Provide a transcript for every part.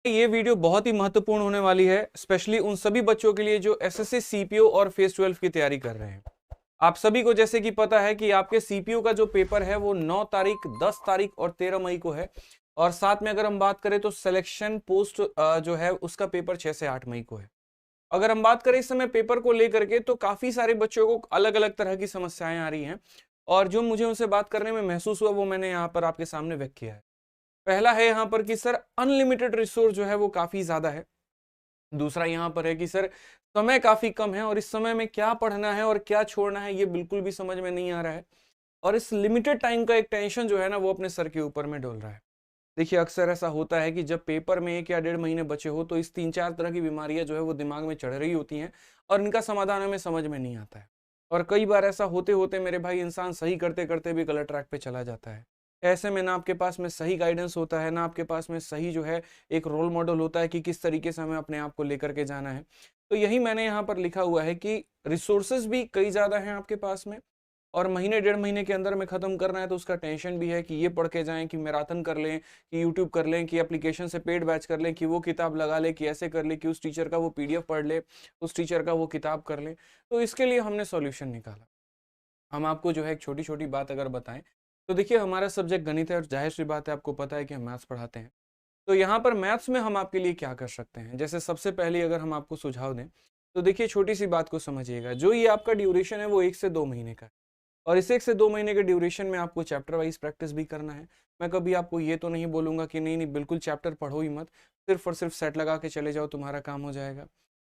ये वीडियो बहुत ही महत्वपूर्ण होने वाली है, स्पेशली उन सभी बच्चों के लिए जो एसएससी सीपीओ और फेज 12 की तैयारी कर रहे हैं। आप सभी को जैसे कि पता है कि आपके सीपीओ का जो पेपर है वो 9 तारीख, 10 तारीख और 13 मई को है। और साथ में अगर हम बात करें तो सिलेक्शन पोस्ट जो है उसका पेपर 6 से 8 मई को है। अगर हम बात करें इस समय पेपर को लेकर के तो काफी सारे बच्चों को अलग अलग तरह की समस्याएं आ रही हैं, और जो मुझे उनसे बात करने में महसूस हुआ वो मैंने यहाँ पर आपके सामने व्यक्त किया है। पहला है यहाँ पर कि सर अनलिमिटेड रिसोर्स जो है वो काफी ज्यादा है। दूसरा यहाँ पर है कि सर समय काफी कम है और इस समय में क्या पढ़ना है और क्या छोड़ना है ये बिल्कुल भी समझ में नहीं आ रहा है। और इस लिमिटेड टाइम का एक टेंशन जो है ना वो अपने सर के ऊपर में डोल रहा है। देखिए अक्सर ऐसा होता है कि जब पेपर में 1 या 1.5 महीने बचे हो तो इस 3-4 तरह की बीमारियां जो है वो दिमाग में चढ़ रही होती हैं और इनका समाधान हमें समझ में नहीं आता है। और कई बार ऐसा होते होते मेरे भाई इंसान सही करते करते भी गलत ट्रैक पे चला जाता है। ऐसे में ना आपके पास में सही गाइडेंस होता है, ना आपके पास में सही जो है एक रोल मॉडल होता है कि किस तरीके से हमें अपने आप को लेकर के जाना है। तो यही मैंने यहाँ पर लिखा हुआ है कि रिसोर्सेज भी कई ज़्यादा हैं आपके पास में, और महीने 1.5 महीने के अंदर में खत्म करना है तो उसका टेंशन भी है कि ये पढ़ के जाएं, कि मैराथन कर लें, कि यूट्यूब कर लें, कि एप्लीकेशन से पेड बैच कर लें, कि वो किताब लगा लें, कि ऐसे कर लें, कि उस टीचर का वो पीडीएफ पढ़ ले, उस टीचर का वो किताब कर लें। तो इसके लिए हमने सॉल्यूशन निकाला। हम आपको जो है एक छोटी छोटी बात अगर बताएं तो देखिए हमारा सब्जेक्ट गणित है और जाहिर सी बात है आपको पता है कि हम मैथ्स पढ़ाते हैं। तो यहाँ पर मैथ्स में हम आपके लिए क्या कर सकते हैं, जैसे सबसे पहले अगर हम आपको सुझाव दें तो देखिए छोटी सी बात को समझिएगा। जो ये आपका ड्यूरेशन है वो 1 से 2 महीने का है, और इस 1 से 2 महीने के ड्यूरेशन में आपको चैप्टर वाइज प्रैक्टिस भी करना है। मैं कभी आपको ये तो नहीं बोलूंगा कि नहीं नहीं बिल्कुल चैप्टर पढ़ो ही मत, सिर्फ और सिर्फ सेट लगा के चले जाओ तुम्हारा काम हो जाएगा।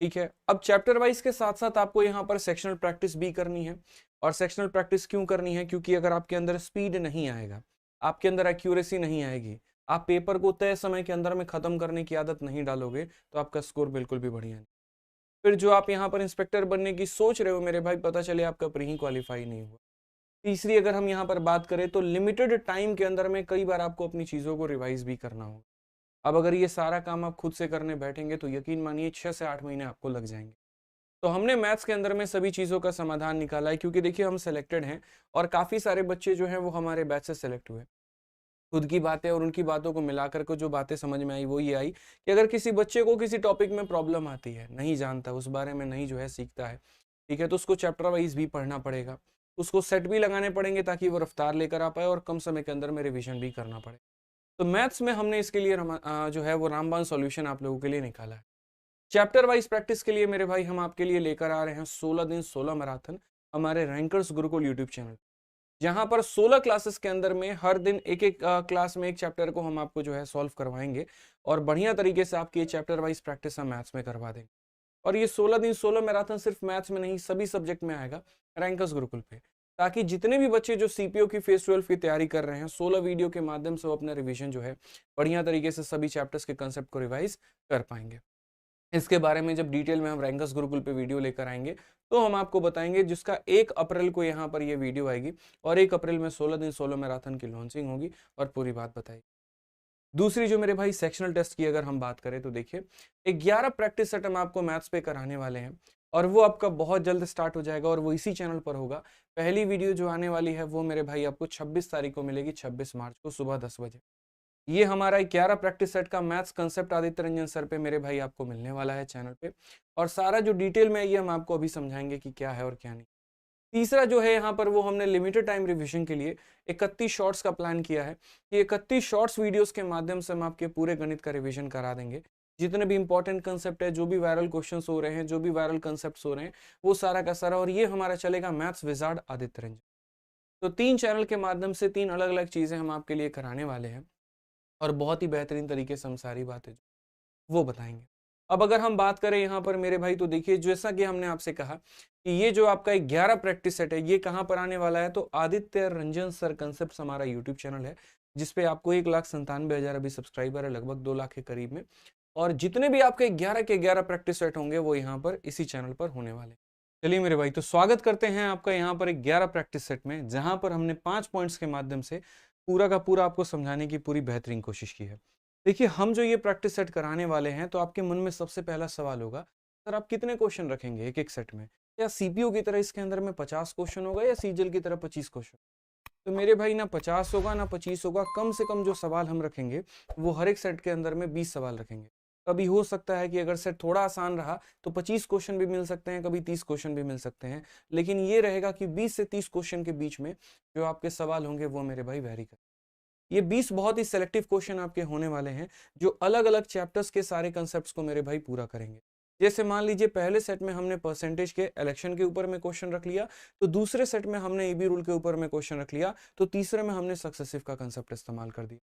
ठीक है, अब चैप्टर वाइज के साथ साथ आपको यहाँ पर सेक्शनल प्रैक्टिस भी करनी है। और सेक्शनल प्रैक्टिस क्यों करनी है, क्योंकि अगर आपके अंदर स्पीड नहीं आएगा, आपके अंदर एक्यूरेसी नहीं आएगी, आप पेपर को तय समय के अंदर में खत्म करने की आदत नहीं डालोगे तो आपका स्कोर बिल्कुल भी बढ़िया नहीं। फिर जो आप यहाँ पर इंस्पेक्टर बनने की सोच रहे हो मेरे भाई, पता चले आपका प्री ही क्वालिफाई नहीं हुआ। तीसरी अगर हम यहाँ पर बात करें तो लिमिटेड टाइम के अंदर में कई बार आपको अपनी चीजों को रिवाइज भी करना होगा। अब अगर ये सारा काम आप खुद से करने बैठेंगे तो यकीन मानिए 6 से 8 महीने आपको लग जाएंगे। तो हमने मैथ्स के अंदर में सभी चीज़ों का समाधान निकाला है, क्योंकि देखिए हम सिलेक्टेड हैं और काफ़ी सारे बच्चे जो हैं वो हमारे बैच से सिलेक्ट हुए। खुद की बातें और उनकी बातों को मिलाकर के जो बातें समझ में आई वो ये आई कि अगर किसी बच्चे को किसी टॉपिक में प्रॉब्लम आती है, नहीं जानता उस बारे में, नहीं जो है सीखता है, ठीक है, तो उसको चैप्टर वाइज भी पढ़ना पड़ेगा, उसको सेट भी लगाने पड़ेंगे ताकि वो रफ्तार लेकर आ पाए और कम समय के अंदर में रिविजन भी करना पड़े। तो मैथ्स में हमने इसके लिए जो है वो रामबाण सॉल्यूशन आप लोगों के लिए निकाला है। चैप्टर वाइज प्रैक्टिस के लिए मेरे भाई हम आपके लिए लेकर आ रहे हैं 16 दिन 16 मैराथन, हमारे रैंकर्स गुरुकुल यूट्यूब चैनल, जहां पर 16 क्लासेस के अंदर में हर दिन एक एक क्लास में एक चैप्टर को हम आपको जो है सॉल्व करवाएंगे, और बढ़िया तरीके से आपकी ये चैप्टर वाइज प्रैक्टिस हम मैथ्स में करवा देंगे। और ये 16 दिन 16 मैराथन सिर्फ मैथ्स में नहीं सभी सब्जेक्ट में आएगा रैंकर्स गुरुकुल पे, ताकि जितने भी बच्चे जो सीपीओ की फेज 12 की तैयारी कर रहे हैं 16 वीडियो के माध्यम से वो अपना रिवीजन जो है बढ़िया तरीके से सभी चैप्टर्स के कंसेप्ट को रिवाइज कर पाएंगे। इसके बारे में जब डिटेल में हम रैंकर्स गुरुकुल पे वीडियो लेकर आएंगे तो हम आपको बताएंगे, जिसका 1 अप्रैल को यहाँ पर ये वीडियो आएगी और 1 अप्रैल में 16 दिन 16 मैराथन की लॉन्चिंग होगी और पूरी बात बताएगी। दूसरी जो मेरे भाई सेक्शनल टेस्ट की अगर हम बात करें तो देखिए 11 प्रैक्टिस सेट हम आपको मैथ्स पे कराने वाले हैं, और वो आपका बहुत जल्द स्टार्ट हो जाएगा और वो इसी चैनल पर होगा। पहली वीडियो जो आने वाली है वो मेरे भाई आपको 26 तारीख को मिलेगी, 26 मार्च को सुबह 10 बजे। ये हमारा 11 प्रैक्टिस सेट का maths concept Aditya Ranjan sir पे मेरे भाई आपको मिलने वाला है चैनल पे, और सारा जो डिटेल में ये हम आपको अभी समझाएंगे कि क्या है और क्या नहीं। तीसरा जो है यहाँ पर वो हमने लिमिटेड टाइम रिविजन के लिए 31 शॉर्ट्स का प्लान किया है कि 31 शॉर्ट्स वीडियोस के माध्यम से हम आपके पूरे गणित का रिविजन करा देंगे। जितने भी इंपॉर्टेंट कंसेप्ट है, जो भी वायरल क्वेश्चंस हो रहे हैं, जो भी वायरल कंसेप्ट्स हो रहे हैं, वो सारा का सारा, और ये हमारा चलेगा मैथ्स विजार्ड आदित्य रंजन। तो 3 चैनल के माध्यम से 3 अलग अलग चीजें हम आपके लिए कराने वाले हैं, और बहुत ही बेहतरीन तरीके से हम सारी बातें वो बताएंगे। अब अगर हम बात करें यहाँ पर मेरे भाई तो देखिए जैसा कि हमने आपसे कहा कि ये जो आपका 11 प्रैक्टिस सेट है ये कहाँ पर आने वाला है, तो आदित्य रंजन सर कंसेप्ट हमारा यूट्यूब चैनल है, जिसपे आपको 1,97,000 अभी सब्सक्राइबर है, लगभग 2 लाख के करीब में। और जितने भी आपके 11 के 11 प्रैक्टिस सेट होंगे वो यहाँ पर इसी चैनल पर होने वाले। चलिए मेरे भाई, तो स्वागत करते हैं आपका यहाँ पर 11 प्रैक्टिस सेट में, जहां पर हमने 5 पॉइंट्स के माध्यम से पूरा का पूरा आपको समझाने की पूरी बेहतरीन कोशिश की है। देखिए हम जो ये प्रैक्टिस सेट कराने वाले हैं तो आपके मन में सबसे पहला सवाल होगा, सर आप कितने क्वेश्चन रखेंगे एक एक सेट में, या सीपीयू की तरह इसके अंदर में 50 क्वेश्चन होगा या सीजल की तरह 25 क्वेश्चन। तो मेरे भाई ना 50 होगा ना 25 होगा, कम से कम जो सवाल हम रखेंगे वो हर एक सेट के अंदर में 20 सवाल रखेंगे। कभी हो सकता है कि अगर सेट थोड़ा आसान रहा तो 25 क्वेश्चन भी मिल सकते हैं, कभी 30 क्वेश्चन भी मिल सकते हैं, लेकिन ये रहेगा कि 20 से 30 क्वेश्चन के बीच में जो आपके सवाल होंगे वो मेरे भाई वेरी कर। ये 20 बहुत ही सिलेक्टिव क्वेश्चन आपके होने वाले हैं जो अलग अलग चैप्टर्स के सारे कंसेप्ट को मेरे भाई पूरा करेंगे। जैसे मान लीजिए पहले सेट में हमने परसेंटेज के इलेक्शन के ऊपर में क्वेश्चन रख लिया, तो दूसरे सेट में हमने ईबी रूल के ऊपर में क्वेश्चन रख लिया, तो तीसरे में हमने सक्सेसिव का कंसेप्ट इस्तेमाल कर दिया।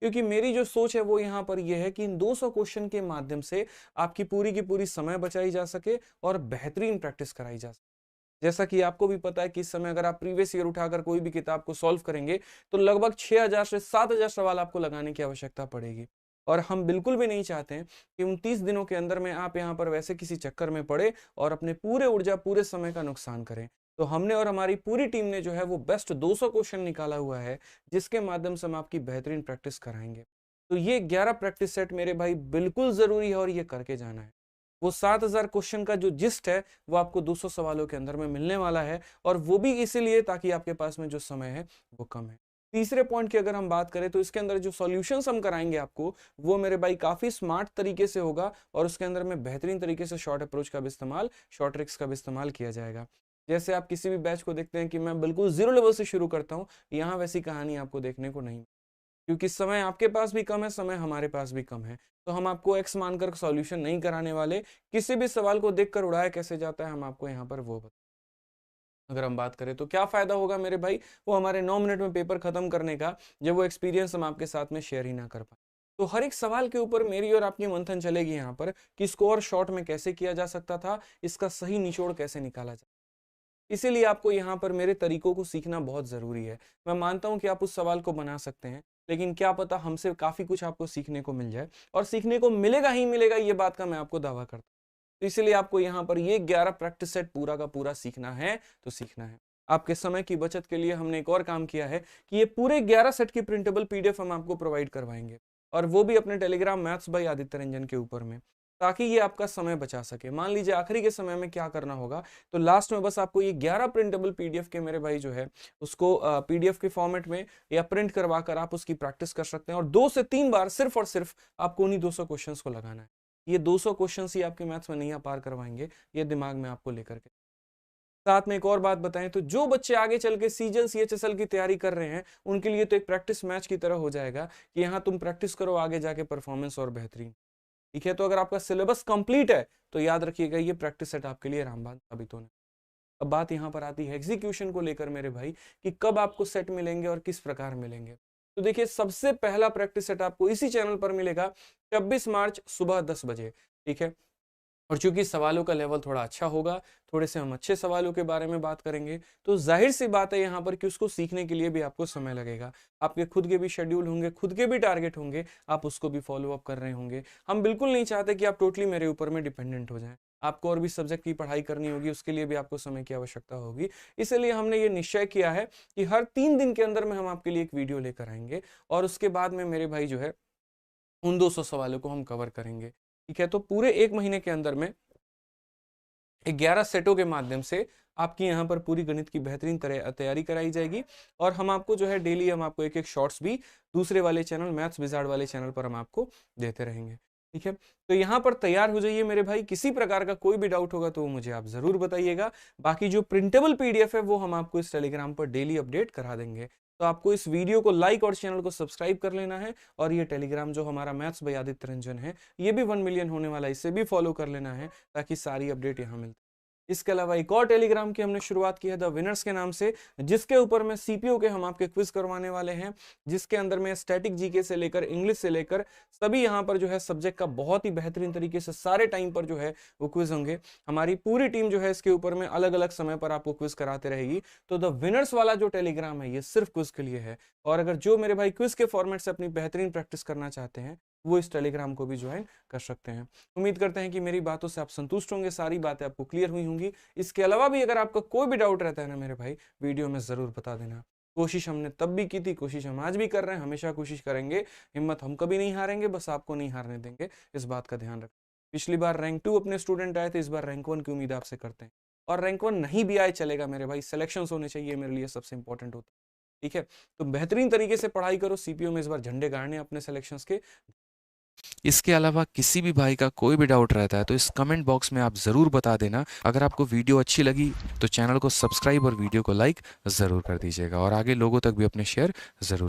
क्योंकि मेरी जो सोच है वो यहाँ पर यह है कि इन 200 क्वेश्चन के माध्यम से आपकी पूरी की पूरी समय बचाई जा सके और बेहतरीन प्रैक्टिस कराई जा सके। जैसा कि आपको भी पता है कि इस समय अगर आप प्रीवियस ईयर उठाकर कोई भी किताब को सॉल्व करेंगे तो लगभग 6000 से 7000 सवाल आपको लगाने की आवश्यकता पड़ेगी। और हम बिल्कुल भी नहीं चाहते हैं कि 29 दिनों के अंदर में आप यहाँ पर वैसे किसी चक्कर में पड़े और अपने पूरे ऊर्जा पूरे समय का नुकसान करें। तो हमने और हमारी पूरी टीम ने जो है वो बेस्ट 200 क्वेश्चन निकाला हुआ है, जिसके माध्यम से हम आपकी बेहतरीन प्रैक्टिस कराएंगे। तो ये 11 प्रैक्टिस सेट मेरे भाई बिल्कुल जरूरी है और ये करके जाना है। वो 7000 क्वेश्चन का जो जिस्ट है वो आपको 200 सवालों के अंदर में मिलने वाला है, और वो भी इसीलिए ताकि आपके पास में जो समय है वो कम है। तीसरे पॉइंट की अगर हम बात करें तो इसके अंदर जो सॉल्यूशंस हम कराएंगे आपको वो मेरे भाई काफी स्मार्ट तरीके से होगा, और उसके अंदर में बेहतरीन तरीके से शॉर्ट अप्रोच का भी इस्तेमाल, शॉर्ट ट्रिक्स का भी इस्तेमाल किया जाएगा। जैसे आप किसी भी बैच को देखते हैं कि मैं बिल्कुल जीरो लेवल से शुरू करता हूँ, यहाँ वैसी कहानी आपको देखने को नहीं, क्योंकि समय आपके पास भी कम है, समय हमारे पास भी कम है। तो हम आपको एक्स मानकर सॉल्यूशन नहीं कराने वाले, किसी भी सवाल को देखकर उड़ाया कैसे जाता है हम आपको यहाँ पर वो बता। अगर हम बात करें तो क्या फायदा होगा मेरे भाई, वो हमारे 9 मिनट में पेपर खत्म करने का, जब वो एक्सपीरियंस हम आपके साथ में शेयर ही ना कर पाए। तो हर एक सवाल के ऊपर मेरी और आपकी मंथन चलेगी यहाँ पर कि स्कोर शॉर्ट में कैसे किया जा सकता था, इसका सही निचोड़ कैसे निकाला जाए। इसीलिए आपको यहाँ पर मेरे तरीकों को सीखना बहुत ज़रूरी है। मैं मानता हूँ कि आप उस सवाल को बना सकते हैं, लेकिन क्या पता हमसे काफ़ी कुछ आपको सीखने को मिल जाए, और सीखने को मिलेगा ही मिलेगा, ये बात का मैं आपको दावा करता हूँ। तो इसीलिए आपको यहाँ पर ये 11 प्रैक्टिस सेट पूरा का पूरा सीखना है तो सीखना है। आपके समय की बचत के लिए हमने एक और काम किया है कि ये पूरे 11 सेट की प्रिंटेबल पीडीएफ हम आपको प्रोवाइड करवाएंगे, और वो भी अपने Telegram maths by Aditya Ranjan के ऊपर में, ताकि ये आपका समय बचा सके। मान लीजिए आखिरी के समय में क्या करना होगा, तो लास्ट में बस आपको ये 11 प्रिंटेबल पीडीएफ के मेरे भाई जो है उसको पीडीएफ के फॉर्मेट में या प्रिंट करवा कर आप उसकी प्रैक्टिस कर सकते हैं, और 2 से 3 बार सिर्फ और सिर्फ आपको उन्हीं 200 क्वेश्चंस को लगाना है। ये 200 क्वेश्चंस ही आपके मैथ्स में नैया पार करवाएंगे, ये दिमाग में आपको लेकर के। साथ में एक और बात बताएं तो जो बच्चे आगे चल के सीजन सीएचएसएल की तैयारी कर रहे हैं उनके लिए तो एक प्रैक्टिस मैच की तरह हो जाएगा कि यहाँ तुम प्रैक्टिस करो, आगे जाके परफॉर्मेंस और बेहतरीन। ठीक है, तो अगर आपका सिलेबस कंप्लीट है तो याद रखिएगा ये प्रैक्टिस सेट आपके लिए रामबाण साबित होने। अब बात यहाँ पर आती है एग्जीक्यूशन को लेकर मेरे भाई कि कब आपको सेट मिलेंगे और किस प्रकार मिलेंगे। तो देखिए सबसे पहला प्रैक्टिस सेट आपको इसी चैनल पर मिलेगा 26 मार्च सुबह 10 बजे। ठीक है, और चूंकि सवालों का लेवल थोड़ा अच्छा होगा, थोड़े से हम अच्छे सवालों के बारे में बात करेंगे, तो जाहिर सी बात है यहाँ पर कि उसको सीखने के लिए भी आपको समय लगेगा। आपके खुद के भी शेड्यूल होंगे, खुद के भी टारगेट होंगे, आप उसको भी फॉलो अप कर रहे होंगे। हम बिल्कुल नहीं चाहते कि आप टोटली मेरे ऊपर में डिपेंडेंट हो जाएं। आपको और भी सब्जेक्ट की पढ़ाई करनी होगी, उसके लिए भी आपको समय की आवश्यकता होगी। इसलिए हमने ये निश्चय किया है कि हर 3 दिन के अंदर में हम आपके लिए एक वीडियो लेकर आएंगे, और उसके बाद में मेरे भाई जो है उन 200 सवालों को हम कवर करेंगे। ठीक है, तो पूरे 1 महीने के अंदर में 11 सेटों के माध्यम से आपकी यहाँ पर पूरी गणित की बेहतरीन तरह तैयारी कराई जाएगी, और हम आपको जो है डेली हम आपको एक एक शॉर्ट्स भी दूसरे वाले चैनल मैथ्स विजार्ड वाले चैनल पर हम आपको देते रहेंगे। ठीक है, तो यहाँ पर तैयार हो जाइए मेरे भाई। किसी प्रकार का कोई भी डाउट होगा तो मुझे आप जरूर बताइएगा। बाकी जो प्रिंटेबल पीडीएफ है वो हम आपको इस टेलीग्राम पर डेली अपडेट करा देंगे। तो आपको इस वीडियो को लाइक और चैनल को सब्सक्राइब कर लेना है, और ये टेलीग्राम जो हमारा मैथ्स बाय आदित्य रंजन है ये भी 1 मिलियन होने वाला है, इसे भी फॉलो कर लेना है ताकि सारी अपडेट यहाँ मिलती। इसके अलावा एक और टेलीग्राम की हमने शुरुआत की है द विनर्स के नाम से, जिसके ऊपर में सीपीओ के हम आपके क्विज करवाने वाले हैं, जिसके अंदर में स्टैटिक जीके से लेकर इंग्लिश से लेकर सभी यहाँ पर जो है सब्जेक्ट का बहुत ही बेहतरीन तरीके से सारे टाइम पर जो है वो क्विज होंगे। हमारी पूरी टीम जो है इसके ऊपर में अलग अलग समय पर आपको क्विज कराते रहेगी। तो द विनर्स वाला जो टेलीग्राम है ये सिर्फ क्विज के लिए है, और अगर जो मेरे भाई क्विज के फॉर्मेट से अपनी बेहतरीन प्रैक्टिस करना चाहते हैं वो इस टेलीग्राम को भी ज्वाइन कर सकते हैं। उम्मीद करते हैं कि मेरी बातों से आप संतुष्ट होंगे, सारी बातें आपको क्लियर हुई होंगी। इसके अलावा भी अगर आपका कोई भी डाउट रहता है ना मेरे भाई, वीडियो में जरूर बता देना। कोशिश हमने तब भी की थी, कोशिश हम आज भी कर रहे हैं, हमेशा कोशिश करेंगे। हिम्मत हम कभी नहीं हारेंगे, बस आपको नहीं हारने देंगे, इस बात का ध्यान रखें। पिछली बार रैंक 2 अपने स्टूडेंट आए थे, इस बार रैंक 1 की उम्मीद आपसे करते हैं। और रैंक 1 नहीं भी आए चलेगा मेरे भाई, सिलेक्शन होने चाहिए, मेरे लिए सबसे इंपॉर्टेंट होता है। ठीक है, तो बेहतरीन तरीके से पढ़ाई करो, सीपीओ में इस बार झंडे गाड़ने अपने सिलेक्शंस के। इसके अलावा किसी भी भाई का कोई भी डाउट रहता है तो इस कमेंट बॉक्स में आप ज़रूर बता देना। अगर आपको वीडियो अच्छी लगी तो चैनल को सब्सक्राइब और वीडियो को लाइक ज़रूर कर दीजिएगा और आगे लोगों तक भी अपने शेयर ज़रूर